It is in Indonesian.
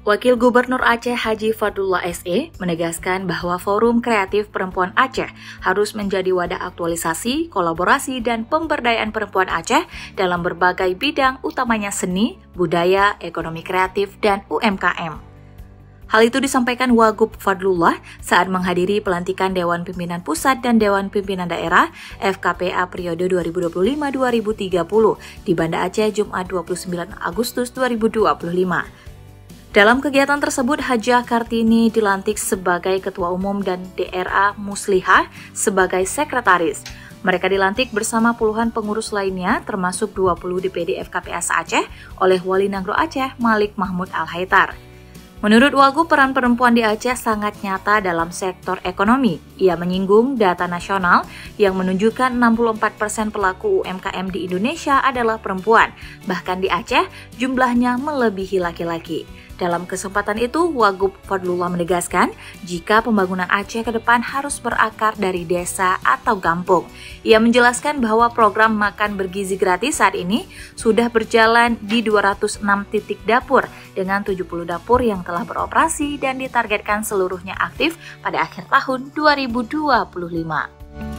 Wakil Gubernur Aceh Haji Fadlullah SE menegaskan bahwa Forum Kreatif Perempuan Aceh harus menjadi wadah aktualisasi, kolaborasi, dan pemberdayaan perempuan Aceh dalam berbagai bidang utamanya seni, budaya, ekonomi kreatif, dan UMKM. Hal itu disampaikan Wagub Fadlullah saat menghadiri pelantikan Dewan Pimpinan Pusat dan Dewan Pimpinan Daerah FKPA periode 2025-2030 di Banda Aceh Jumat 29 Agustus 2025. Dalam kegiatan tersebut, Hajah Kartini dilantik sebagai Ketua Umum dan DRA Muslihah sebagai Sekretaris. Mereka dilantik bersama puluhan pengurus lainnya, termasuk 20 DPD FKPA se-Aceh oleh Wali Nagro Aceh Malik Mahmud Al-Haitar. Menurut Wagub, peran perempuan di Aceh sangat nyata dalam sektor ekonomi. Ia menyinggung data nasional yang menunjukkan 64% pelaku UMKM di Indonesia adalah perempuan. Bahkan di Aceh, jumlahnya melebihi laki-laki. Dalam kesempatan itu, Wagub Fadlullah menegaskan jika pembangunan Aceh ke depan harus berakar dari desa atau kampung. Ia menjelaskan bahwa program makan bergizi gratis saat ini sudah berjalan di 206 titik dapur dengan 70 dapur yang telah beroperasi dan ditargetkan seluruhnya aktif pada akhir tahun 2025.